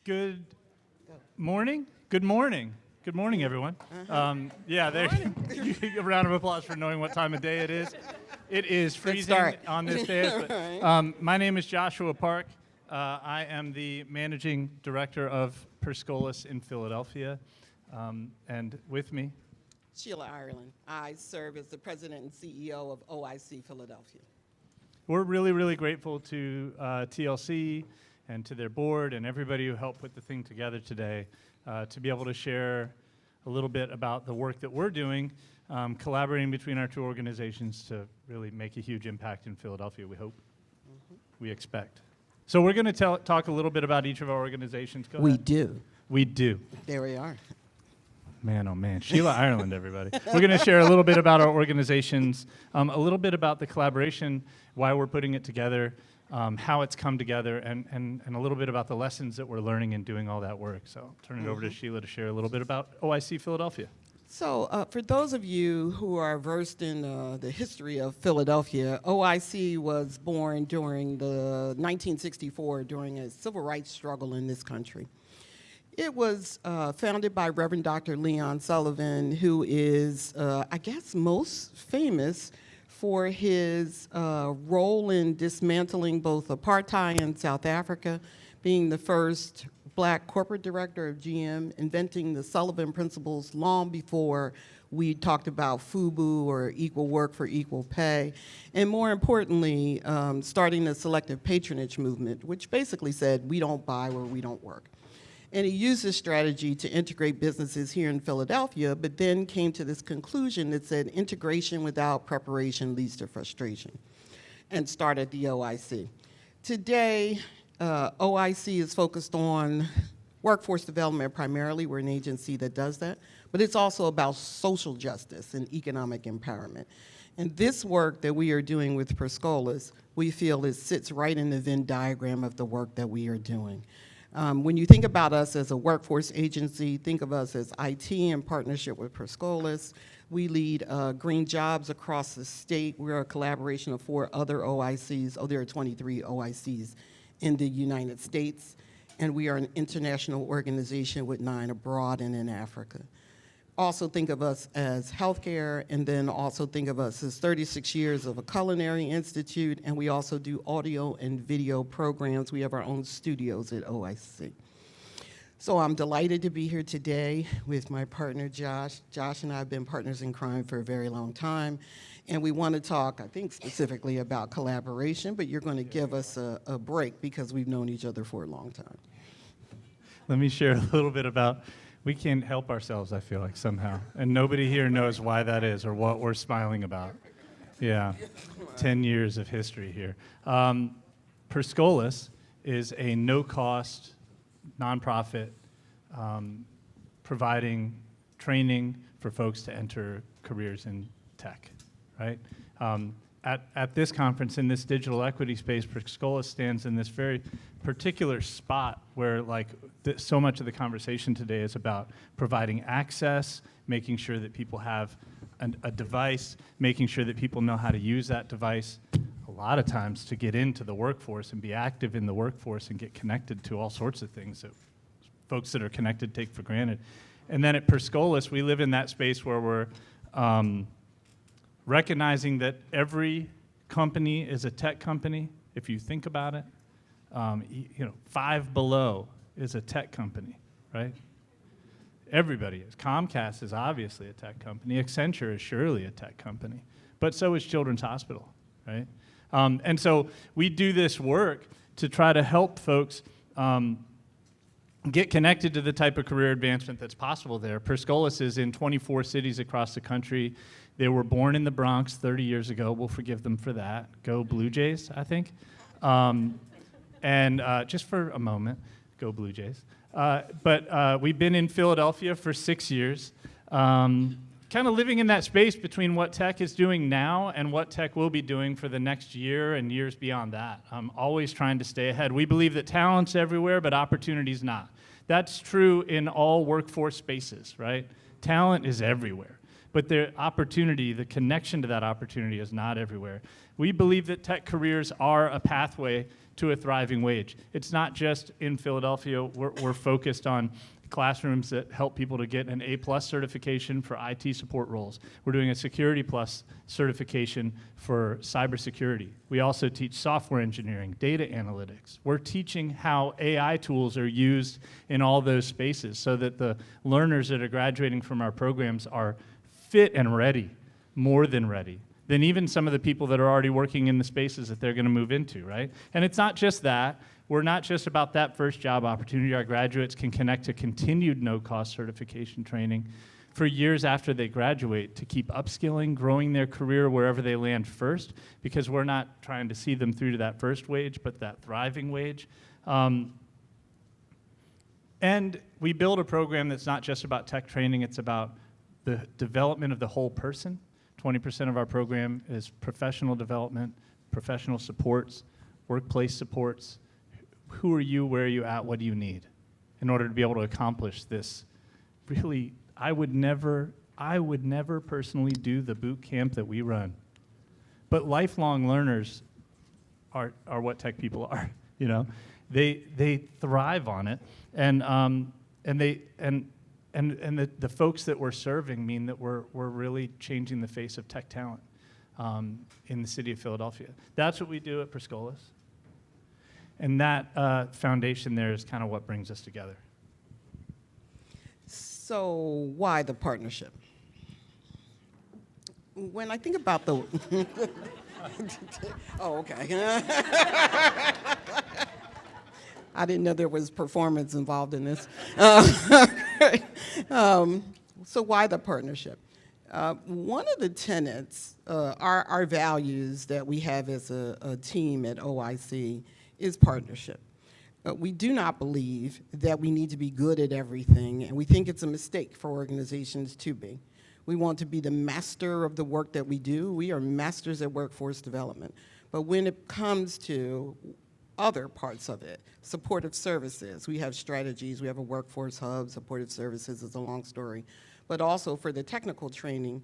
Good morning. Good morning. Good morning, everyone. A round of applause for knowing what time of day it is. It is freezing on this day. But, my name is Joshua Park. I am the managing director of Scholas in Philadelphia, and with me, Sheila, Ireland. I serve as the president and CEO of OIC Philadelphia. we're really, really grateful to TLC and to their board and everybody who helped put the thing together today to be able to share a little bit about the work that we're doing, collaborating between our two organizations to really make a huge impact in Philadelphia, we hope, we expect. So we're going to talk a little bit about each of our organizations. Go We ahead. do. We do. There we are. Man, oh man. Sheila, Ireland, everybody. We're going to share a little bit about our organizations, a little bit about the collaboration, why we're putting it together, how it's come together, and a little bit about the lessons that we're learning in doing all that work. So I'll turn it over to Sheila to share a little bit about OIC Philadelphia. So for those of you who are versed in the history of Philadelphia, OIC was born during the 1964, during a civil rights struggle in this country. It was founded by Reverend Dr. Leon Sullivan, who is, I guess, most famous for his role in dismantling both apartheid in South Africa, being the first black corporate director of GM, inventing the Sullivan principles long before we talked about FUBU or equal work for equal pay, and more importantly, starting the selective patronage movement, which basically said we don't buy where we don't work. And he used this strategy to integrate businesses here in Philadelphia, but then came to this conclusion that said integration without preparation leads to frustration, and started the OIC. Today, OIC is focused on workforce development primarily. We're an agency that does that, but it's also about social justice and economic empowerment. And this work that we are doing with Scholas, we feel it sits right in the Venn diagram of the work that we are doing. When you think about us as a workforce agency, think of us as IT in partnership with Scholas. We lead green jobs across the state. We're a collaboration of 4 other OICs. There are 23 OICs in the United States. And we are an international organization with 9 abroad and in Africa. Also think of us as healthcare, and then also think of us as 36 years of a culinary institute, and we also do audio and video programs. We have our own studios at OIC. So I'm delighted to be here today with my partner, Josh. Josh and I have been partners in crime for a very long time, and we want to talk, I think, specifically about collaboration, but you're going to give us a break because we've known each other for a long time. Let me share a little bit about, we can't help ourselves, I feel like, somehow. And nobody here knows why that is or what we're smiling about. Yeah, 10 years of history here. Scholas is a no-cost nonprofit providing training for folks to enter careers in tech, right? At this conference, in this digital equity space, Scholas stands in this very particular spot where, like, so much of the conversation today is about providing access, making sure that people have a device, making sure that people know how to use that device. A lot of times to get into the workforce and be active in the workforce and get connected to all sorts of things that folks that are connected take for granted. And then at Scholas, we live in that space where we're recognizing that every company is a tech company, if you think about it. Five Below is a tech company, right? Everybody is. Comcast is obviously a tech company. Accenture is surely a tech company. But so is Children's Hospital, right? And so we do this work to try to help folks get connected to the type of career advancement that's possible there. Scholas is in 24 cities across the country. They were born in the Bronx 30 years ago. We'll forgive them for that. Go Blue Jays, I think. And just for a moment, go Blue Jays. But we've been in Philadelphia for 6 years, kind of living in that space between what tech is doing now and what tech will be doing for the next year and years beyond that. I'm always trying to stay ahead. We believe that talent's everywhere, but opportunity's not. That's true in all workforce spaces, right? Talent is everywhere. But the opportunity, the connection to that opportunity is not everywhere. We believe that tech careers are a pathway to a thriving wage. It's not just in Philadelphia. We're focused on classrooms that help people to get an A+ certification for IT support roles. We're doing a Security Plus certification for cybersecurity. We also teach software engineering, data analytics. We're teaching how AI tools are used in all those spaces so that the learners that are graduating from our programs are fit and ready, more than ready, than even some of the people that are already working in the spaces that they're going to move into, right? And it's not just that. We're not just about that first job opportunity. Our graduates can connect to continued no-cost certification training for years after they graduate to keep upskilling, growing their career wherever they land first, because we're not trying to see them through to that first wage, but that thriving wage. And we build a program that's not just about tech training, it's about the development of the whole person. 20% of our program is professional development, professional supports, workplace supports. Who are you, where are you at, what do you need in order to be able to accomplish this? Really, I would never personally do the boot camp that we run. But lifelong learners are what tech people are, you know? They thrive on it, and the folks that we're serving mean that we're really changing the face of tech talent in the city of Philadelphia. That's what we do at Scholas. And that foundation there is kind of what brings us together. So why the partnership? When I think about the... Oh, okay. I didn't know there was performance involved in this. So why the partnership? One of the tenets, our values that we have as a team at OIC is partnership. We do not believe that we need to be good at everything, and we think it's a mistake for organizations to be. We want to be the master of the work that we do. We are masters at workforce development. But when it comes to other parts of it, supportive services, we have strategies, we have a workforce hub, supportive services is a long story, but also for the technical training,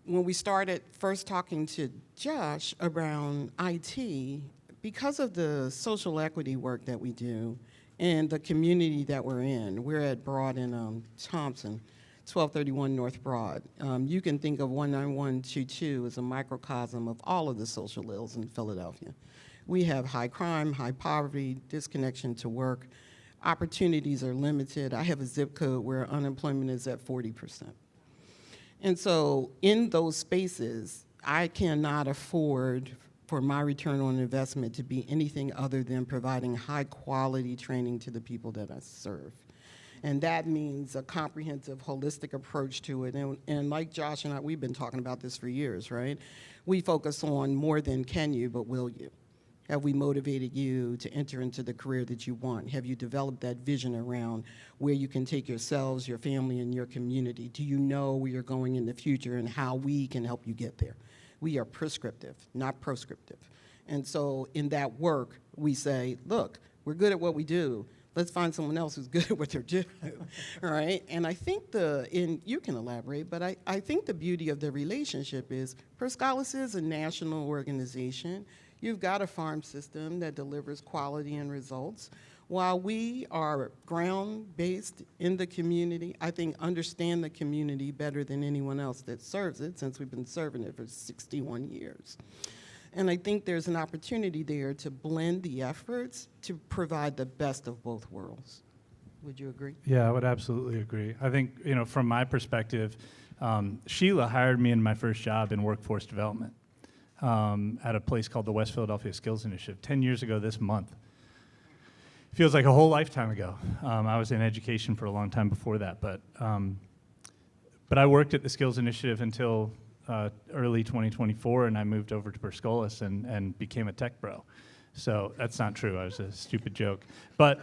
when we started first talking to Josh around IT, because of the social equity work that we do and the community that we're in, we're at Broad and Thompson, 1231 North Broad. You can think of 19122 as a microcosm of all of the social ills in Philadelphia. We have high crime, high poverty, disconnection to work. Opportunities are limited. I have a zip code where unemployment is at 40%. And so in those spaces, I cannot afford for my return on investment to be anything other than providing high quality training to the people that I serve. And that means a comprehensive, holistic approach to it. And like Josh and I, we've been talking about this for years, right? We focus on more than can you, but will you? Have we motivated you to enter into the career that you want? Have you developed that vision around where you can take yourselves, your family, and your community? Do you know where you're going in the future and how we can help you get there? We are prescriptive, not proscriptive. And so in that work, we say, look, we're good at what we do. Let's find someone else who's good at what they're doing, right? And I think you can elaborate, but I think the beauty of the relationship is, Scholas is a national organization. You've got a farm system that delivers quality and results. While we are ground-based in the community, I think understand the community better than anyone else that serves it, since we've been serving it for 61 years. And I think there's an opportunity there to blend the efforts to provide the best of both worlds. Would you agree? Yeah, I would absolutely agree. I think, you know, from my perspective, Sheila hired me in my first job in workforce development at a place called the West Philadelphia Skills Initiative 10 years ago this month. Feels like a whole lifetime ago. I was in education for a long time before that, but I worked at the Skills Initiative until early 2024, and I moved over to Scholas and became a tech bro. So that's not true. I was a stupid joke. But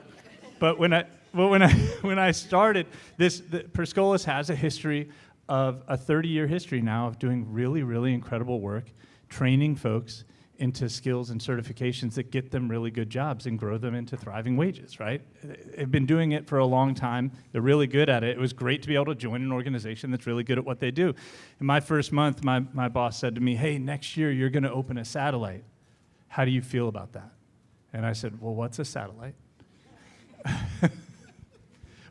when I started this, Scholas has a history of a 30-year history now of doing really, really incredible work, training folks into skills and certifications that get them really good jobs and grow them into thriving wages, right? They've been doing it for a long time. They're really good at it. It was great to be able to join an organization that's really good at what they do. In my first month, my boss said to me, hey, next year you're gonna open a satellite. How do you feel about that? And I said, well, what's a satellite?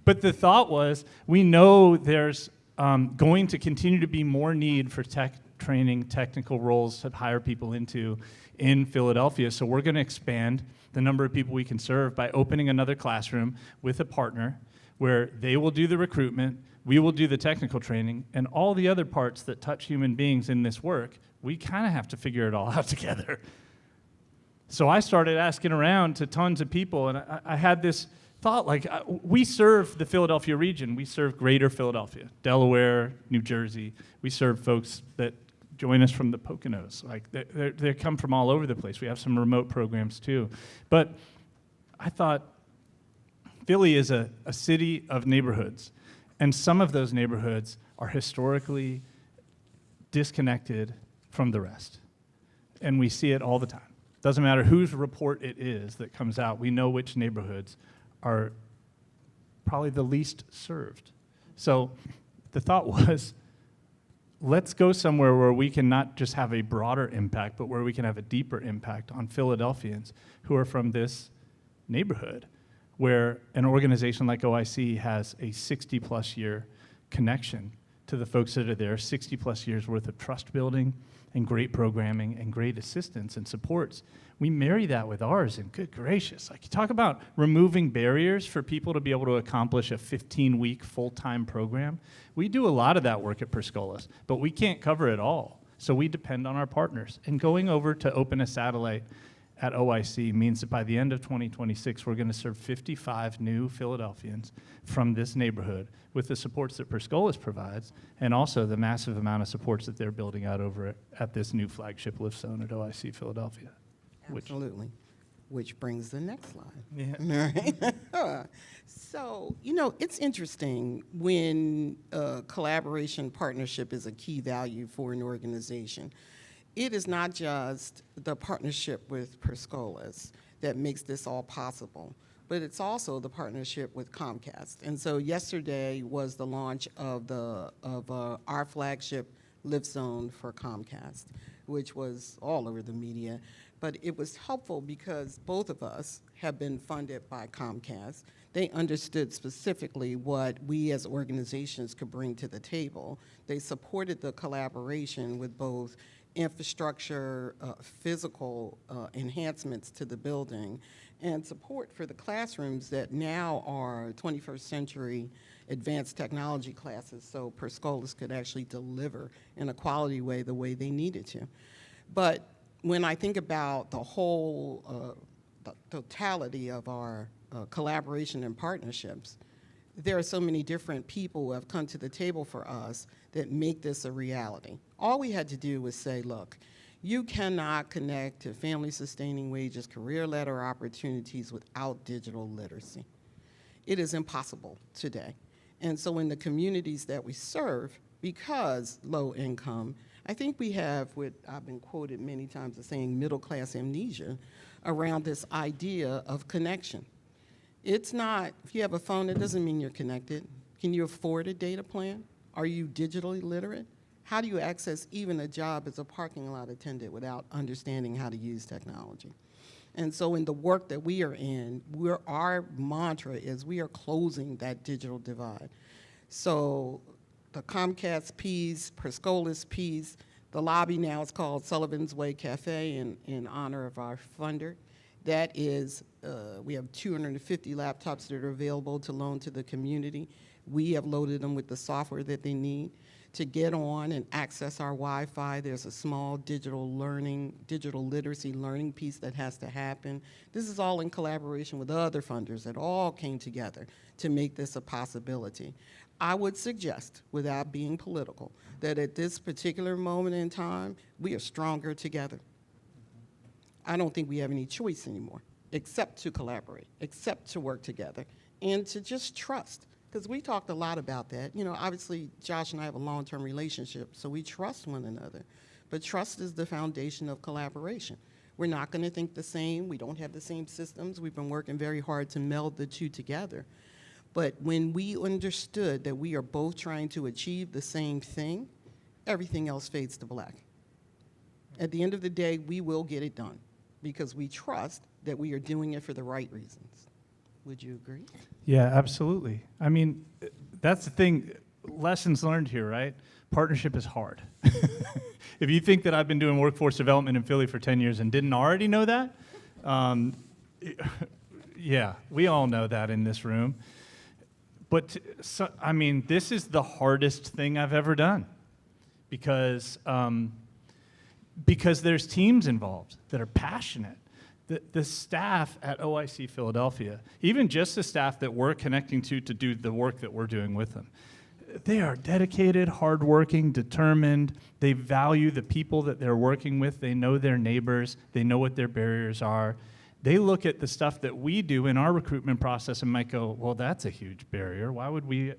But the thought was, we know there's going to continue to be more need for tech training, technical roles to hire people into in Philadelphia. So we're going to expand the number of people we can serve by opening another classroom with a partner where they will do the recruitment, we will do the technical training, and all the other parts that touch human beings in this work, we kind of have to figure it all out together. So I started asking around to tons of people, and I had this thought, like, we serve the Philadelphia region. We serve greater Philadelphia, Delaware, New Jersey. We serve folks that join us from the Poconos. Like, they come from all over the place. We have some remote programs, too. But I thought, Philly is a city of neighborhoods, and some of those neighborhoods are historically disconnected from the rest. And we see it all the time. Doesn't matter whose report it is that comes out, we know which neighborhoods are probably the least served. So the thought was, let's go somewhere where we can not just have a broader impact, but where we can have a deeper impact on Philadelphians who are from this neighborhood, where an organization like OIC has a 60-plus year connection to the folks that are there, 60-plus years worth of trust building and great programming and great assistance and supports. We marry that with ours, and good gracious, like, you talk about removing barriers for people to be able to accomplish a 15-week full-time program. We do a lot of that work at Scholas, but we can't cover it all. So we depend on our partners. And going over to open a satellite at OIC means that by the end of 2026, we're going to serve 55 new Philadelphians from this neighborhood with the supports that Scholas provides, and also the massive amount of supports that they're building out over at this new flagship lift zone at OIC Philadelphia. Absolutely. Which brings the next slide. Yeah. All right. So, it's interesting when collaboration partnership is a key value for an organization. It is not just the partnership with Scholas that makes this all possible, but it's also the partnership with Comcast. And so yesterday was the launch of our flagship lift zone for Comcast, which was all over the media. But it was helpful because both of us have been funded by Comcast. They understood specifically what we as organizations could bring to the table. They supported the collaboration with both infrastructure, physical enhancements to the building, and support for the classrooms that now are 21st century advanced technology classes, so Scholas could actually deliver in a quality way the way they needed to. But when I think about the whole the totality of our collaboration and partnerships, there are so many different people who have come to the table for us that make this a reality. All we had to do was say, look, you cannot connect to family-sustaining wages, career-ladder opportunities without digital literacy. It is impossible today. And so in the communities that we serve, because low income, I think we have what I've been quoted many times as saying middle-class amnesia around this idea of connection. It's not, if you have a phone, it doesn't mean you're connected. Can you afford a data plan? Are you digitally literate? How do you access even a job as a parking lot attendant without understanding how to use technology? And so in the work that we are in, our mantra is we are closing that digital divide. So the Comcast piece, Scholas piece, the lobby now is called Sullivan's Way Cafe in honor of our funder. That is, we have 250 laptops that are available to loan to the community. We have loaded them with the software that they need to get on and access our Wi-Fi. There's a small digital literacy learning piece that has to happen. This is all in collaboration with other funders that all came together to make this a possibility. I would suggest, without being political, that at this particular moment in time, we are stronger together. I don't think we have any choice anymore, except to collaborate, except to work together, and to just trust. Because we talked a lot about that. Obviously, Josh and I have a long-term relationship, so we trust one another. But trust is the foundation of collaboration. We're not going to think the same. We don't have the same systems. We've been working very hard to meld the two together. But when we understood that we are both trying to achieve the same thing, everything else fades to black. At the end of the day, we will get it done because we trust that we are doing it for the right reasons. Would you agree? Yeah, absolutely. I mean, that's the thing, lessons learned here, right? Partnership is hard. If you think that I've been doing workforce development in Philly for 10 years and didn't already know that, yeah, we all know that in this room. But, I mean, this is the hardest thing I've ever done because there's teams involved that are passionate. The staff at OIC Philadelphia, even just the staff that we're connecting to do the work that we're doing with them, they are dedicated, hardworking, determined. They value the people that they're working with. They know their neighbors. They know what their barriers are. They look at the stuff that we do in our recruitment process and might go, well, that's a huge barrier. Why would we,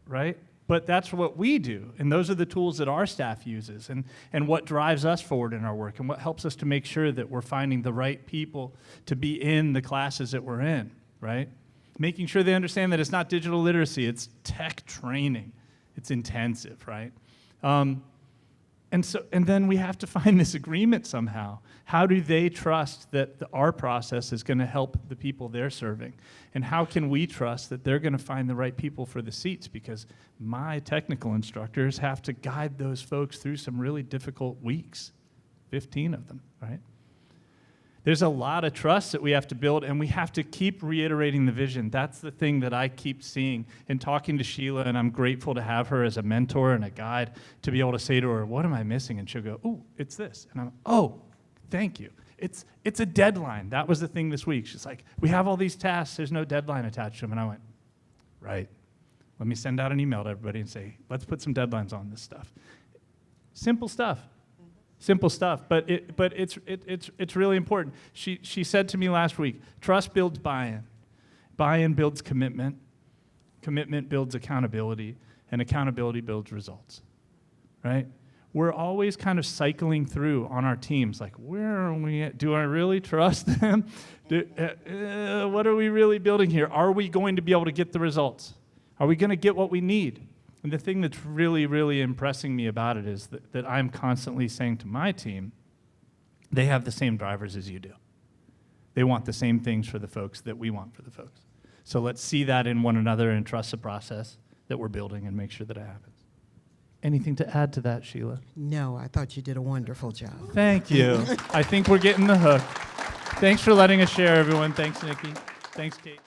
right? But that's what we do, and those are the tools that our staff uses and what drives us forward in our work and what helps us to make sure that we're finding the right people to be in the classes that we're in, right? Making sure they understand that it's not digital literacy, it's tech training. It's intensive, right? And then we have to find this agreement somehow. How do they trust that our process is going to help the people they're serving? And how can we trust that they're going to find the right people for the seats? Because my technical instructors have to guide those folks through some really difficult weeks, 15 of them, right? There's a lot of trust that we have to build, and we have to keep reiterating the vision. That's the thing that I keep seeing in talking to Sheila, and I'm grateful to have her as a mentor and a guide to be able to say to her, what am I missing? And she'll go, oh, it's this. And I'm, oh, thank you. It's a deadline. That was the thing this week. She's like, we have all these tasks. There's no deadline attached to them. And I went, right. Let me send out an email to everybody and say, let's put some deadlines on this stuff. Simple stuff. Simple stuff, but it's really important. She said to me last week, trust builds buy-in. Buy-in builds commitment. Commitment builds accountability, and accountability builds results, right? We're always kind of cycling through on our teams, like, where are we at? Do I really trust them? What are we really building here? Are we going to be able to get the results? Are we going to get what we need? And the thing that's really, really impressing me about it is that I'm constantly saying to my team, they have the same drivers as you do. They want the same things for the folks that we want for the folks. So let's see that in one another and trust the process that we're building and make sure that it happens. Anything to add to that, Sheila? No, I thought you did a wonderful job. Thank you. I think we're getting the hook. Thanks for letting us share, everyone. Thanks, Nikki. Thanks, Kate.